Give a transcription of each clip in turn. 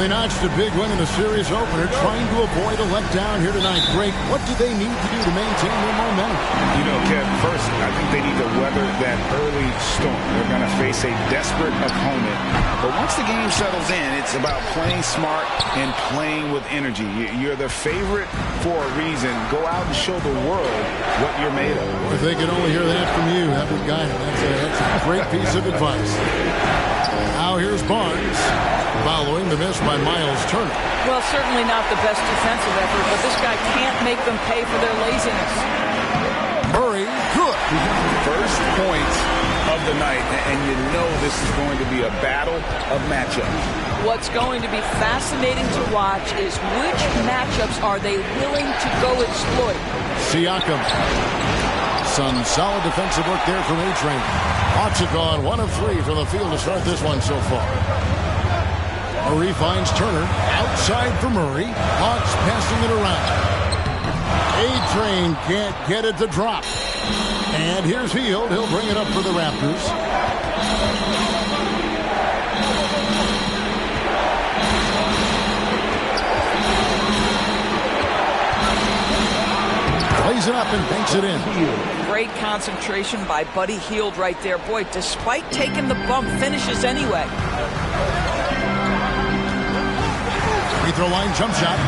They notched a big win in the series opener, trying to avoid a letdown here tonight. Greg, what do they need to do to maintain their momentum? You know, Kev, first, I think they need to weather that early storm. They're going to face a desperate opponent. But once the game settles in, it's about playing smart and playing with energy. You're the favorite for a reason. Go out and show the world what you're made of. Well, if they could only hear that from you, that's a great piece of advice. Now here's Barnes, following the miss by Miles Turner. Well, certainly not the best defensive effort, but this guy can't make them pay for their laziness. Murray, good. First points of the night, and you know this is going to be a battle of matchups. What's going to be fascinating to watch is which matchups are they willing to go exploit. Siakam. Some solid defensive work there from A-Train. Hawks have gone 1 of 3 from the field to start this one so far. Murray finds Turner. Outside for Murray. Hawks passing it around. A-Train can't get it to drop. And here's Hield. He'll bring it up for the Raptors. Plays it up and banks it in. Great concentration by Buddy Hield right there. Boy, despite taking the bump, finishes anyway. Free throw line jump shot.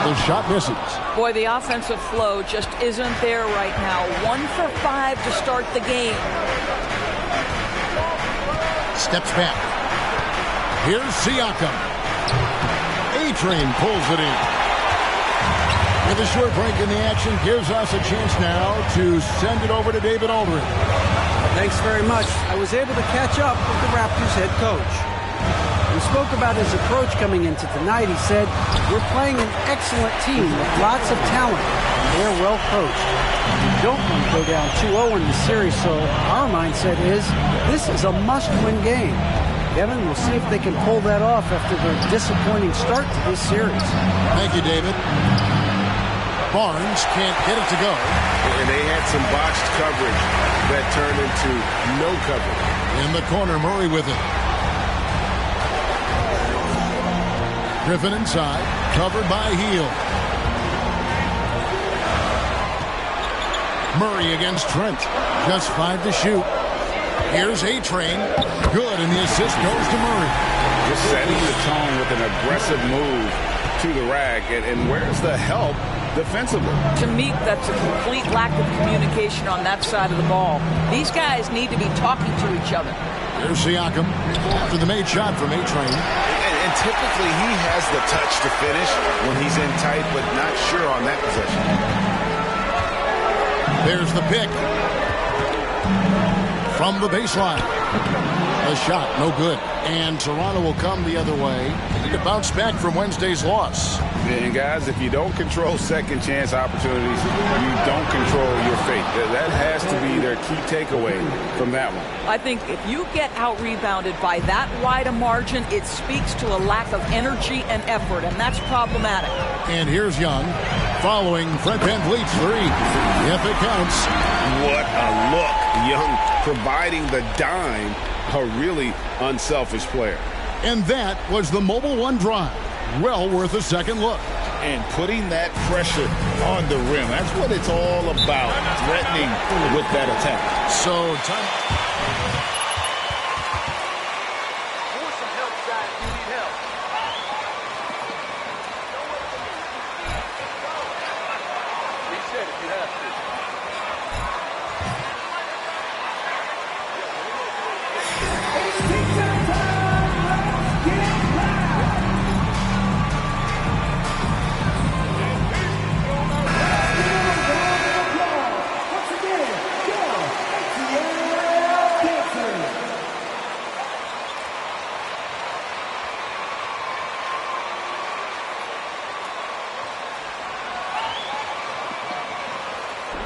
The shot misses. Boy, the offensive flow just isn't there right now. 1 for 5 to start the game. Steps back. Here's Siakam. A-Train pulls it in. With a short break in the action, gives us a chance now to send it over to David Aldridge. Thanks very much. I was able to catch up with the Raptors head coach. We spoke about his approach coming into tonight. He said, we're playing an excellent team with lots of talent. They're well coached. We don't want to go down 2-0 in the series, so our mindset is this is a must-win game. Kevin, we'll see if they can pull that off after their disappointing start to this series. Thank you, David. Barnes can't get it to go. And they had some botched coverage that turned into no coverage. In the corner, Murray with it. Griffin inside, covered by Hield. Murray against Trent. Just 5 to shoot. Here's A-Train. Good, and the assist goes to Murray. Just setting the tone with an aggressive move to the rack. And where's the help defensively? To me, that's a complete lack of communication on that side of the ball. These guys need to be talking to each other. There's Siakam after the made shot from A-Train. And typically he has the touch to finish when he's in tight, but not sure on that possession. There's the pick. From the baseline. A shot, no good. And Toronto will come the other way to bounce back from Wednesday's loss. And guys, if you don't control second chance opportunities, you don't control your fate. That has to be their key takeaway from that one. I think if you get out-rebounded by that wide a margin, it speaks to a lack of energy and effort, and that's problematic. And here's Young following Fred VanVleet's 3. If it counts. What a look. Young providing the dime. A really unselfish player. And that was the Mobile One drive. Well worth a second look. And putting that pressure on the rim. That's what it's all about. Threatening with that attack. So time.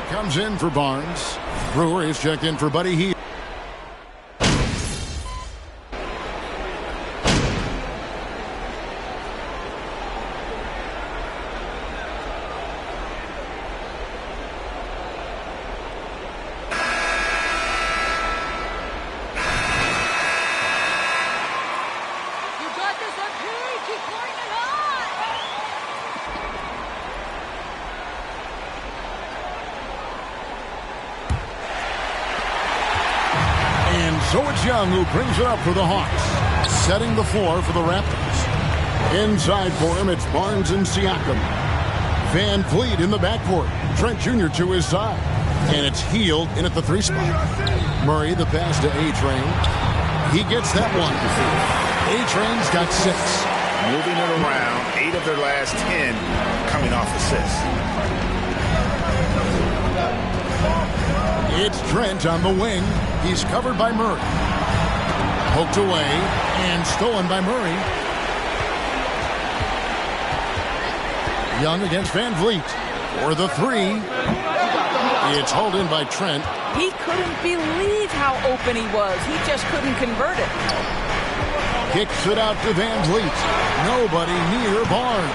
Comes in for Barnes. Brewer is checked in for Buddy Hield. So it's Young who brings it up for the Hawks, setting the floor for the Raptors. Inside for him, it's Barnes and Siakam. Van Vliet in the backcourt. Trent Jr. to his side. And it's Hield in at the 3 spot. Murray, the pass to A-Train. He gets that one. A-Train's got 6. Moving it around, 8 of their last 10 coming off assists. It's Trent on the wing. He's covered by Murray. Poked away and stolen by Murray. Young against Van Vliet for the 3. It's hauled in by Trent. He couldn't believe how open he was. He just couldn't convert it. Kicks it out to Van Vliet. Nobody near Barnes.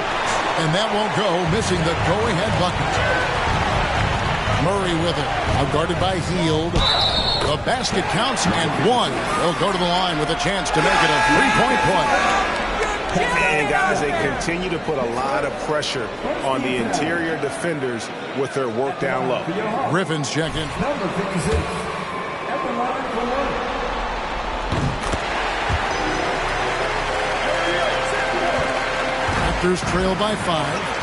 And that won't go, missing the go-ahead bucket. Murray with it. Outguarded by Hield. The basket counts and 1. They'll go to the line with a chance to make it a 3-point play. And guys, they continue to put a lot of pressure on the interior defenders with their work down low. Griffin's checking. Number 56. Raptors trail by 5.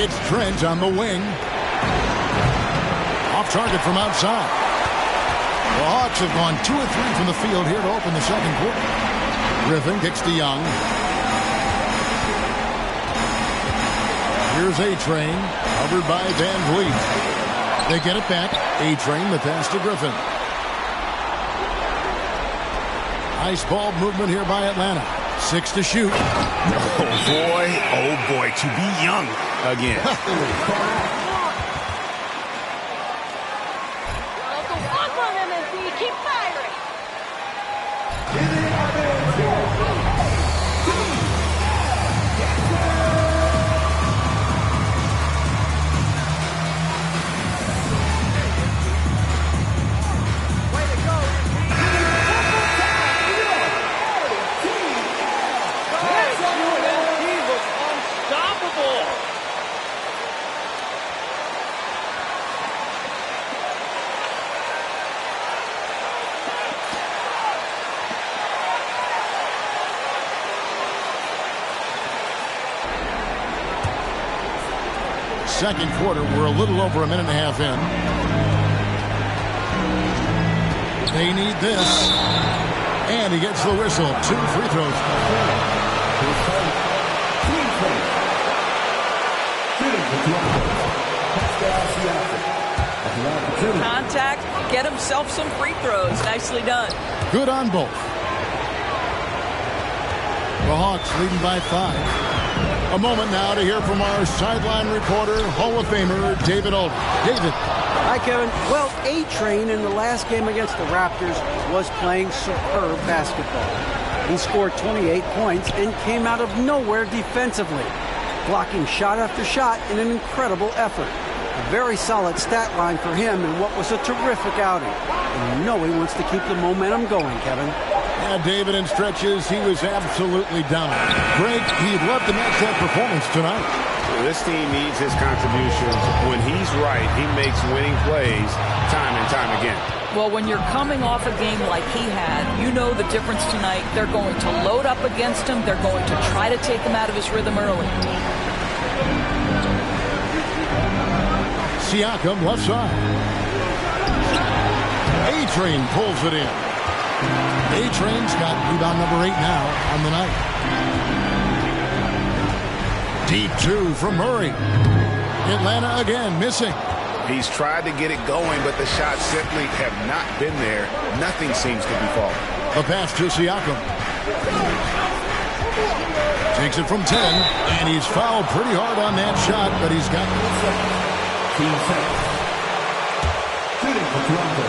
It's Trent on the wing. Off target from outside. The Hawks have gone 2 of 3 from the field here to open the second quarter. Griffin kicks to Young. Here's A-Train, covered by Van Vliet. They get it back. A-Train, the pass to Griffin. Nice ball movement here by Atlanta. 6 to shoot. Oh boy, to be Young again. Keep firing. Second quarter, we're a little over a minute and a half in. They need this. And he gets the whistle. 2 free throws. Contact, get himself some free throws. Nicely done. Good on both. The Hawks leading by 5. A moment now to hear from our sideline reporter, Hall of Famer David Aldridge. David. Hi, Kevin. Well, A-Train in the last game against the Raptors was playing superb basketball. He scored 28 points and came out of nowhere defensively, blocking shot after shot in an incredible effort. A very solid stat line for him in what was a terrific outing. And you know he wants to keep the momentum going, Kevin. Yeah, David, in stretches, he was absolutely dominant. Greg, he'd love to match that performance tonight. This team needs his contributions. When he's right, he makes winning plays time and time again. Well, when you're coming off a game like he had, you know the difference tonight. They're going to load up against him. They're going to try to take him out of his rhythm early. Siakam, left side. A-Train pulls it in. A-Train's got rebound number 8 now on the night. Deep 2 from Murray. Atlanta again missing. He's tried to get it going, but the shots simply have not been there. Nothing seems to be falling. The pass to Siakam. Takes it from 10, and he's fouled pretty hard on that shot, but he's got Team seconds. Shooting for Toronto.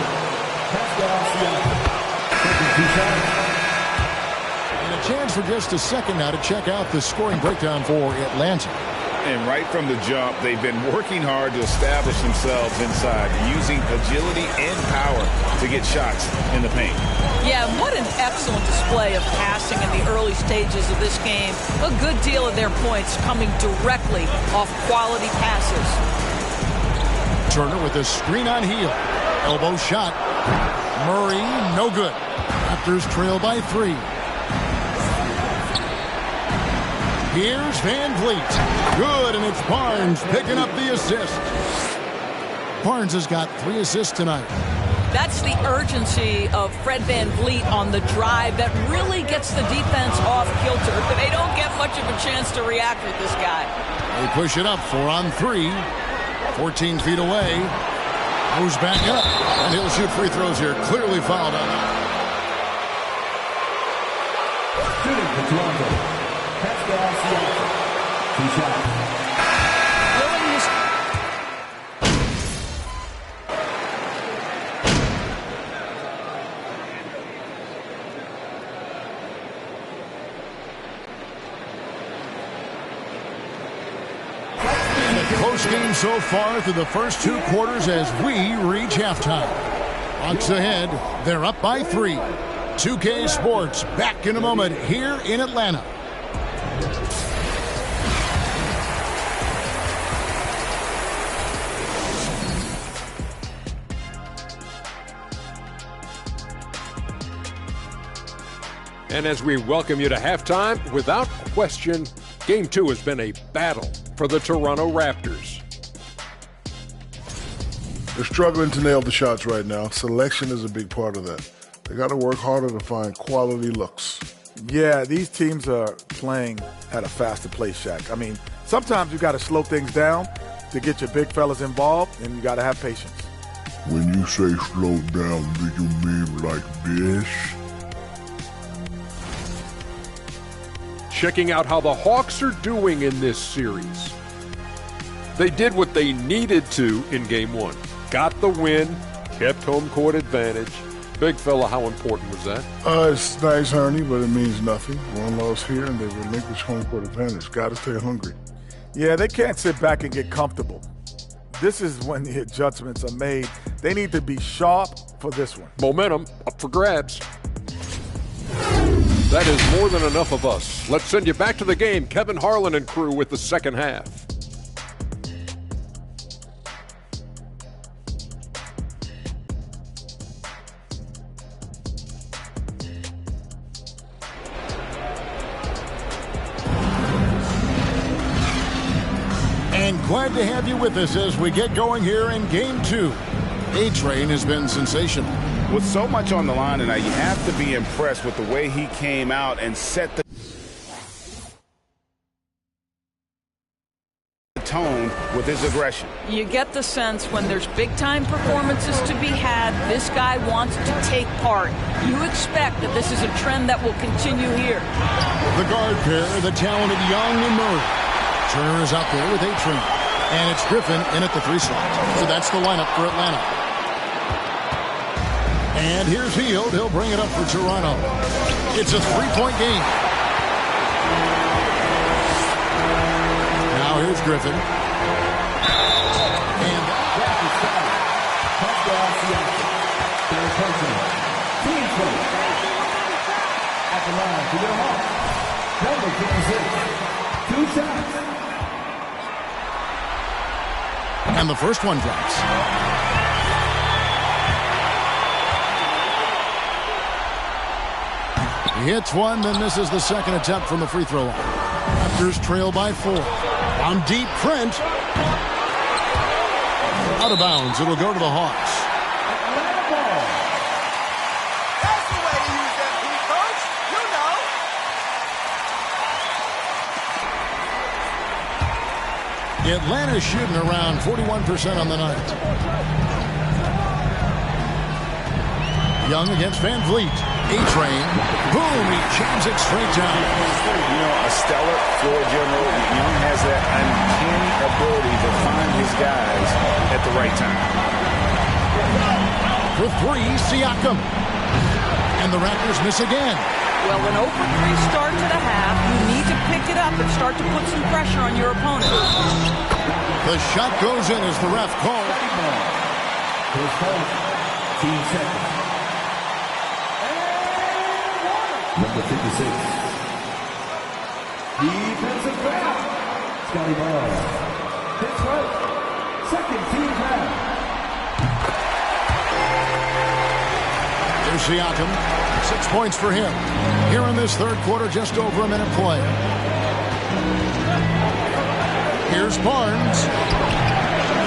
Pascal Siakam. And a chance for just a second now to check out the scoring breakdown for Atlanta. And right from the jump, they've been working hard to establish themselves inside, using agility and power to get shots in the paint. Yeah, what an excellent display of passing in the early stages of this game. A good deal of their points coming directly off quality passes. Turner with a screen on heel. Elbow shot. Murray, no good. Raptors trail by 3. Here's Van Vliet. Good, and it's Barnes picking up the assist. Barnes has got 3 assists tonight. That's the urgency of Fred Van Vliet on the drive that really gets the defense off kilter. They don't get much of a chance to react with this guy. They push it up 4 on 3. 14 feet away. Goes back up. And he'll shoot free throws here. Clearly fouled on that. Shooting for Toronto. Pascal Siakam. 2 shots. Close game so far through the first 2 quarters as we reach halftime. Bucks ahead. They're up by 3. 2K Sports back in a moment here in Atlanta. And as we welcome you to halftime, without question, Game 2 has been a battle for the Toronto Raptors. They're struggling to nail the shots right now. Selection is a big part of that. They got to work harder to find quality looks. Yeah, these teams are playing at a faster pace, Shaq. I mean, sometimes you got to slow things down to get your big fellas involved, and you got to have patience. When you say slow down, do you mean like this? Checking out how the Hawks are doing in this series. They did what they needed to in Game 1. Got the win, kept home court advantage. Big fella, how important was that? It's nice, Ernie, but it means nothing. One loss here, and they relinquish home court advantage. Got to stay hungry. Yeah, they can't sit back and get comfortable. This is when the adjustments are made. They need to be sharp for this one. Momentum up for grabs. That is more than enough of us. Let's send you back to the game. Kevin Harlan and crew with the second half. And glad to have you with us as we get going here in Game 2. A-Train has been sensational. With so much on the line tonight, you have to be impressed with the way he came out and set the tone with his aggression. You get the sense when there's big-time performances to be had, this guy wants to take part. You expect that this is a trend that will continue here. The guard pair, the talented Young and Murray. Turner is out there with A-Train. And it's Griffin in at the 3 slot. So that's the lineup for Atlanta. And here's Hield. He'll bring it up for Toronto. It's a 3-point game. Now here's Griffin. And at the line for your Hawks. Number 56. 2 shots. And the first one drops. He hits one, then misses the second attempt from the free throw line. Raptors trail by 4. On deep, Trent. Out of bounds. It'll go to the Hawks. That's the way to use that beat, coach. You know. Atlanta's shooting around 41% on the night. Young against Van Vliet. A-Train. Boom! He jams it straight down. You know, a stellar floor general. Young has that uncanny ability to find his guys at the right time. For 3, Siakam. And the Raptors miss again. Well, an 0 for 3 start to the half. You need to pick it up and start to put some pressure on your opponent. The shot goes in as the ref calls. Team seconds. Number 56. Defensive foul. Scotty Barnes. Hits right. Second team foul. Here's Siakam. 6 points for him. Here in this third quarter, just over a minute play. Here's Barnes.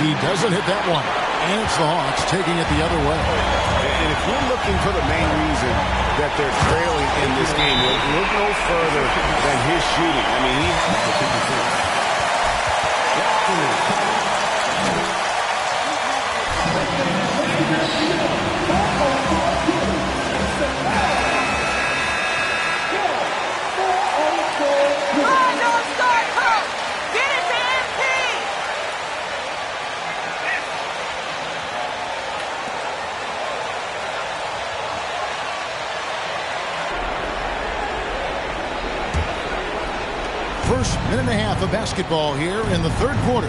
He doesn't hit that one. And it's the Hawks taking it the other way. And if you're looking for the main reason that they're trailing in this game, look no further than his shooting. I mean, First minute and a half of basketball here in the third quarter.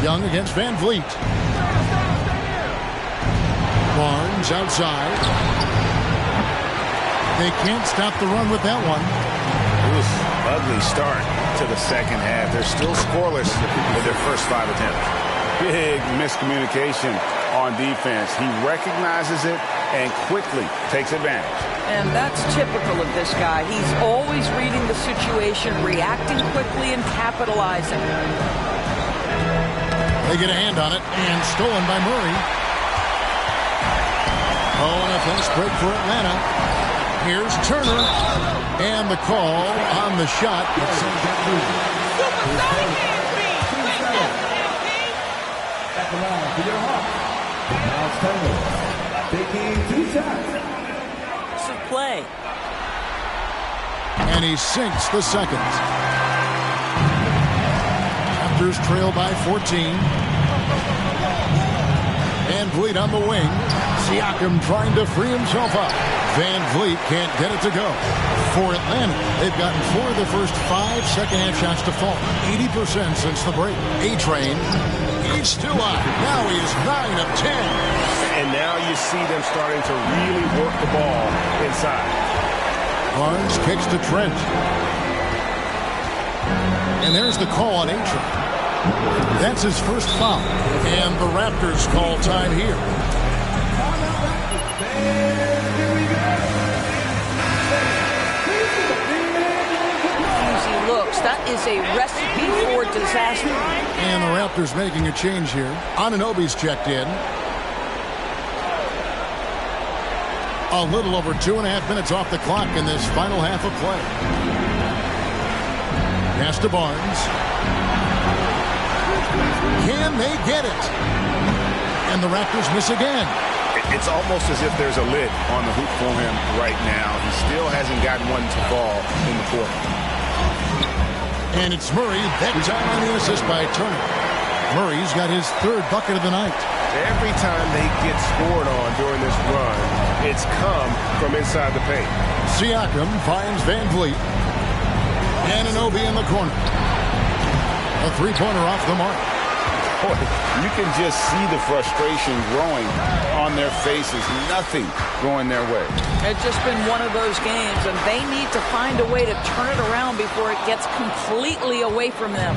Young against Van Vliet. Barnes outside. They can't stop the run with that one. Oof, ugly start to the second half. They're still scoreless with their first 5 attempts. Big miscommunication on defense. He recognizes it and quickly takes advantage. And that's typical of this guy. He's always reading the situation, reacting quickly, and capitalizing. They get a hand on it, and stolen by Murray. Oh, and a fast break for Atlanta. Here's Turner. And the call on the shot. At the line for your Hawks. Miles Turner. Taking 2 shots. Play. And he sinks the second. Raptors trail by 14. Van Vliet on the wing. Siakam trying to free himself up. Van Vliet can't get it to go. For Atlanta, they've gotten 4 of the first 5 second-half shots to fall. 80% since the break. A-Train. He's still on. Now he is 9 of 10. And now you see them starting to really work the ball inside. Barnes kicks to Trent. And there's the call on A-Train. That's his first foul. And the Raptors call time here. Easy looks. That is a recipe for disaster. And the Raptors making a change here. Anunoby's checked in. A little over 2.5 minutes off the clock in this final half of play. Pass to Barnes. Can they get it? And the Raptors miss again. It's almost as if there's a lid on the hoop for him right now. He still hasn't gotten one to fall in the quarter. And it's Murray. That time on the assist by Turner. Murray's got his 3rd bucket of the night. Every time they get scored on during this run, it's come from inside the paint. Siakam finds Van Vliet. Anunoby in the corner. A 3-pointer off the mark. Boy, you can just see the frustration growing on their faces. Nothing going their way. It's just been one of those games, and they need to find a way to turn it around before it gets completely away from them.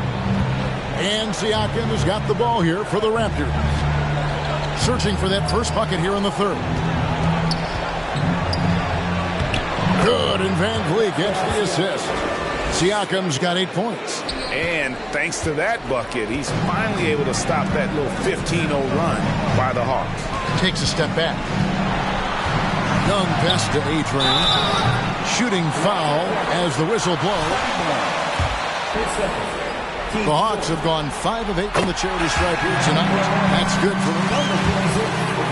And Siakam has got the ball here for the Raptors. Searching for that first bucket here in the third. Good, and Van Vliet gets the assist. Siakam's got 8 points. And thanks to that bucket, he's finally able to stop that little 15-0 run by the Hawks. Takes a step back. Young pass to A-Train. Shooting foul as the whistle blows. The Hawks have gone 5 of 8 from the charity stripe here tonight. That's good for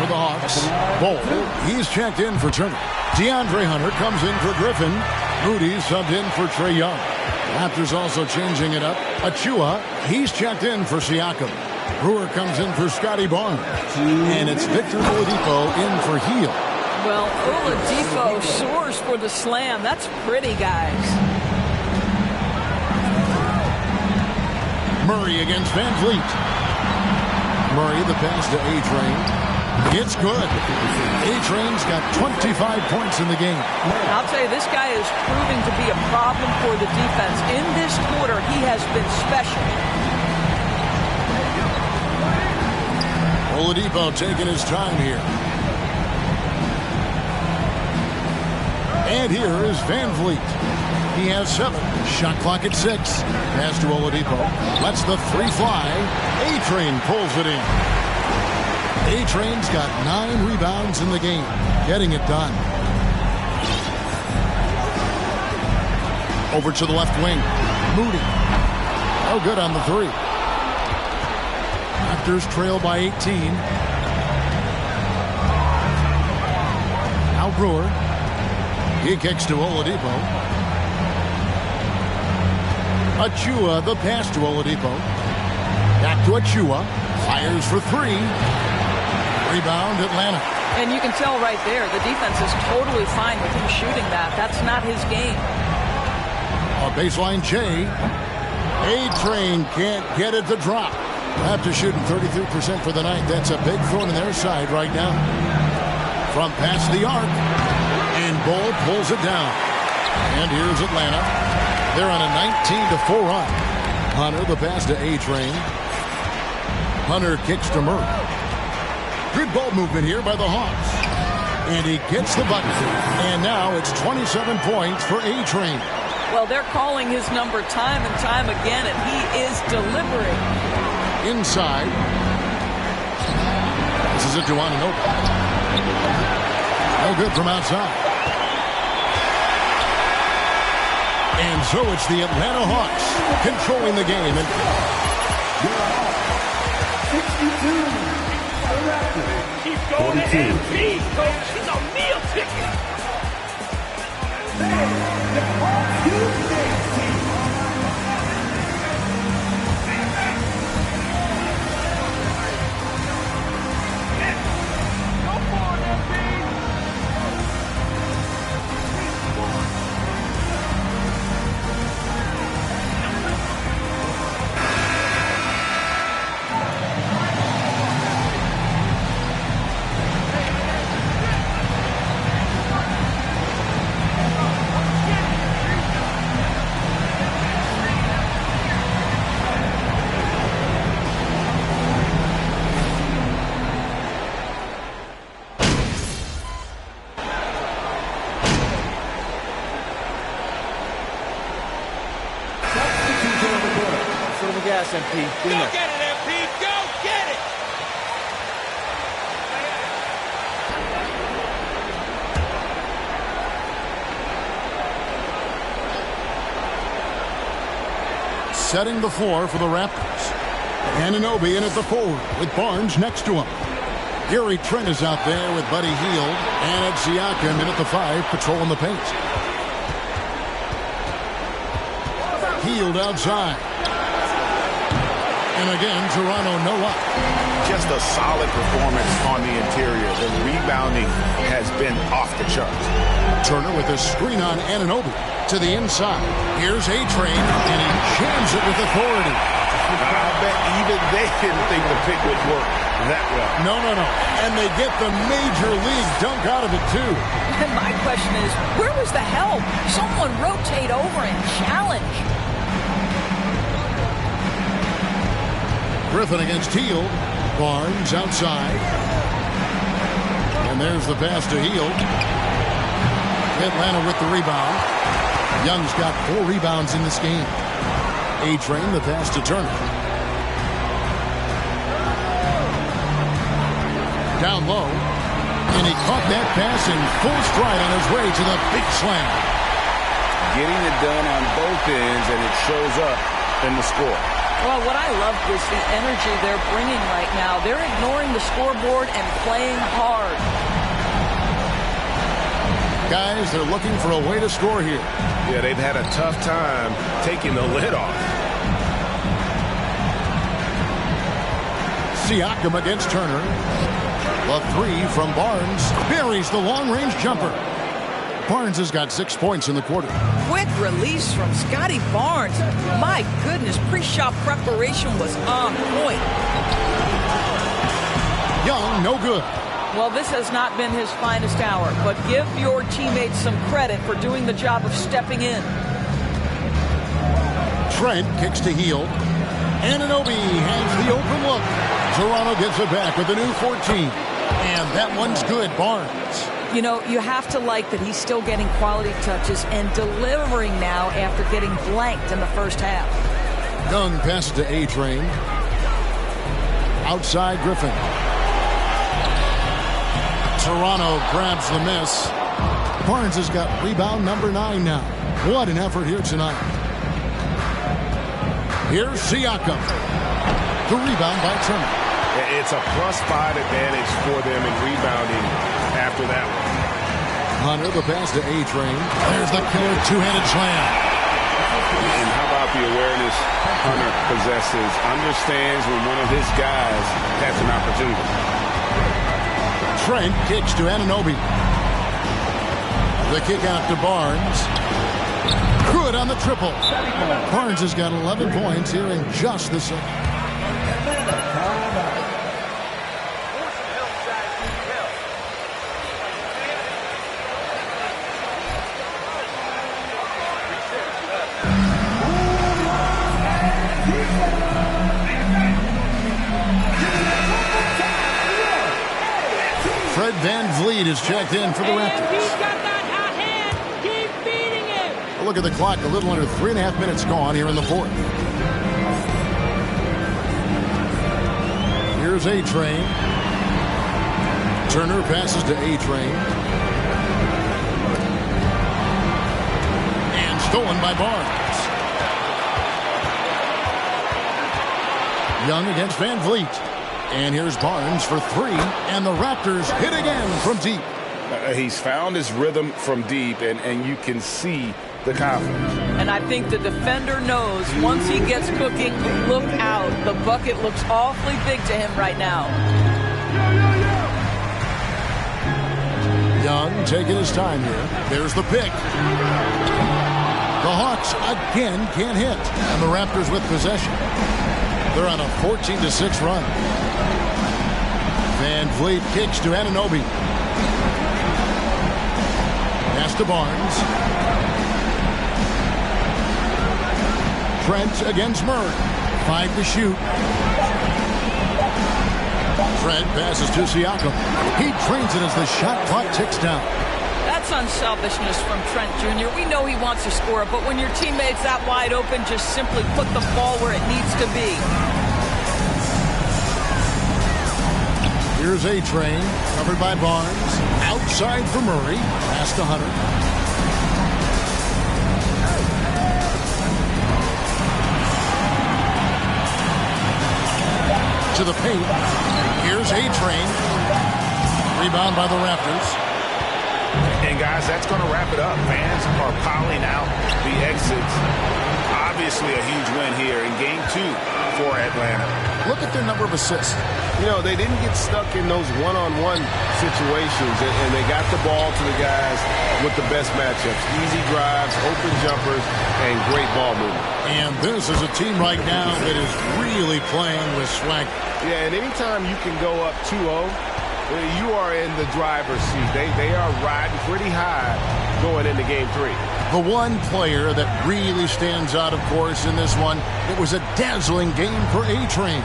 the Hawks. Bowl, he's checked in for Turner. DeAndre Hunter comes in for Griffin. Moody subbed in for Trae Young. Raptors also changing it up. Achua, he's checked in for Siakam. Brewer comes in for Scotty Barnes. And it's Victor Oladipo in for Heel. Well, Oladipo soars for the slam. That's pretty, guys. Murray against Van Vliet. Murray, the pass to A-Train. It's good. A-Train's got 25 points in the game. I'll tell you, this guy is proving to be a problem for the defense. In this quarter, he has been special. Oladipo taking his time here. And here is Van Vliet. He has 7. Shot clock at 6. Pass to Oladipo. Lets the 3 fly. A-Train pulls it in. A-Train's got 9 rebounds in the game. Getting it done. Over to the left wing. Moody. No good on the 3. Raptors trail by 18. Now Brewer. He kicks to Oladipo. Achua, the pass to Oladipo. Back to Achua. Fires for 3. Rebound, Atlanta. And you can tell right there, the defense is totally fine with him shooting that. That's not his game. A baseline J. A-Train can't get it to drop. Raptors shooting 33% for the night. That's a big throw in their side right now. From past the arc. And Ball pulls it down. And here's Atlanta. They're on a 19-4 run. Hunter, the pass to A-Train. Hunter kicks to Murray. Good ball movement here by the Hawks. And he gets the bucket. And now it's 27 points for A-Train. Well, they're calling his number time and time again, and he is delivering. Inside. This is it to Anunoby. No good from outside. And so it's the Atlanta Hawks controlling the game. 62. Keep going to MP, coach. He's a meal ticket. The Hawks Tuesday team. Go for it, MP. MP. Go get it, MP. Go get it. Setting the floor for the Raptors. Anunoby in at the forward with Barnes next to him. Gary Trent is out there with Buddy Hield. And it's Siakam in at the 5, patrolling the paint. Hield outside. And again, Toronto no up. Just a solid performance on the interior. The rebounding has been off the charts. Turner with a screen on Anunoby to the inside. Here's A-Train, and he jams it with authority. I bet even they didn't think the pick would work that well. No. And they get the major league dunk out of it, too. And my question is, where was the help? Someone rotate over and challenge. Griffin against Hield. Barnes outside. And there's the pass to Hield. Atlanta with the rebound. Young's got 4 rebounds in this game. A-Train, the pass to Turner. Down low. And he caught that pass in full stride on his way to the big slam. Getting it done on both ends, and it shows up in the score. Well, what I love is the energy they're bringing right now. They're ignoring the scoreboard and playing hard. Guys, they're looking for a way to score here. Yeah, they've had a tough time taking the lid off. Siakam against Turner. The 3 from Barnes buries the long-range jumper. Barnes has got 6 points in the quarter. Quick release from Scotty Barnes. My goodness, pre-shot preparation was on point. Young, no good. Well, this has not been his finest hour, but give your teammates some credit for doing the job of stepping in. Trent kicks to Hield. Anunoby has the open look. Toronto gets it back with a new 14. And that one's good, Barnes. You know, you have to like that he's still getting quality touches and delivering now after getting blanked in the first half. Young passes to A-Train. Outside Griffin. Toronto grabs the miss. Barnes has got rebound number 9 now. What an effort here tonight. Here's Siakam. The rebound by Turner. It's a +5 advantage for them in rebounding after that one. Hunter, the pass to A-Train. There's the killer two-handed slam. And how about the awareness Hunter possesses? Understands when one of his guys has an opportunity. Trent kicks to Anunoby. The kick out to Barnes. Good on the triple. Barnes has got 11 points here in just the second. Fred VanVleet is checked in for the Raptors. Look at the clock, a little under 3.5 minutes gone here in the fourth. Here's A-Train. Turner passes to A-Train. And stolen by Barnes. Young against VanVleet. And here's Barnes for 3. And the Raptors hit again from deep. He's found his rhythm from deep, and you can see the confidence. And I think the defender knows once he gets cooking, look out. The bucket looks awfully big to him right now. Young taking his time here. There's the pick. The Hawks again can't hit. And the Raptors with possession. They're on a 14-6 run. VanVleet kicks to Anunoby. Pass to Barnes. Trent against Murray. 5 to shoot. Trent passes to Siakam. He trains it as the shot clock ticks down. That's unselfishness from Trent Jr. We know he wants to score, but when your teammate's that wide open, just simply put the ball where it needs to be. Here's A-Train, covered by Barnes. Outside for Murray. Pass to Hunter. To the paint. Here's A-Train. Rebound by the Raptors. And guys, that's going to wrap it up. Fans are piling out the exits. Obviously a huge win here in Game 2 for Atlanta. Look at their number of assists. You know, they didn't get stuck in those one-on-one situations, and they got the ball to the guys with the best matchups. Easy drives, open jumpers, and great ball movement. And this is a team right now that is really playing with swag. Yeah, and anytime you can go up 2-0, you are in the driver's seat. They are riding pretty high going into Game 3. The one player that really stands out, of course, in this one, it was a dazzling game for A-Train.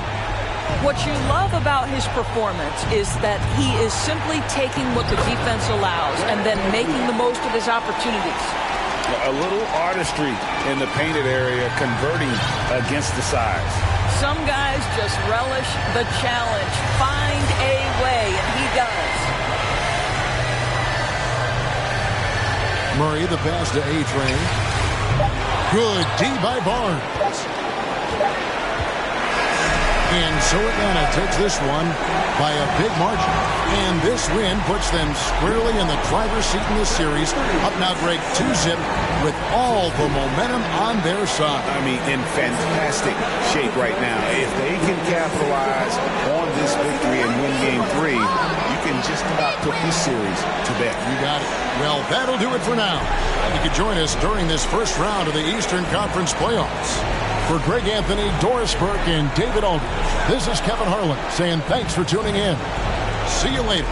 What you love about his performance is that he is simply taking what the defense allows and then making the most of his opportunities. A little artistry in the painted area, converting against the size. Some guys just relish the challenge, find a way, and he does. Murray, the pass to A-Train. Good D by Barnes. And so Atlanta takes this one by a big margin. And this win puts them squarely in the driver's seat in this series. Up now, Greg, 2-0 with all the momentum on their side. I mean, in fantastic shape right now. If they can capitalize on this victory and win Game 3, you can just about put this series to bed. You got it. Well, that'll do it for now. And you can join us during this first round of the Eastern Conference playoffs. For Greg Anthony, Doris Burke, and David Aldridge, this is Kevin Harlan saying thanks for tuning in. See you later.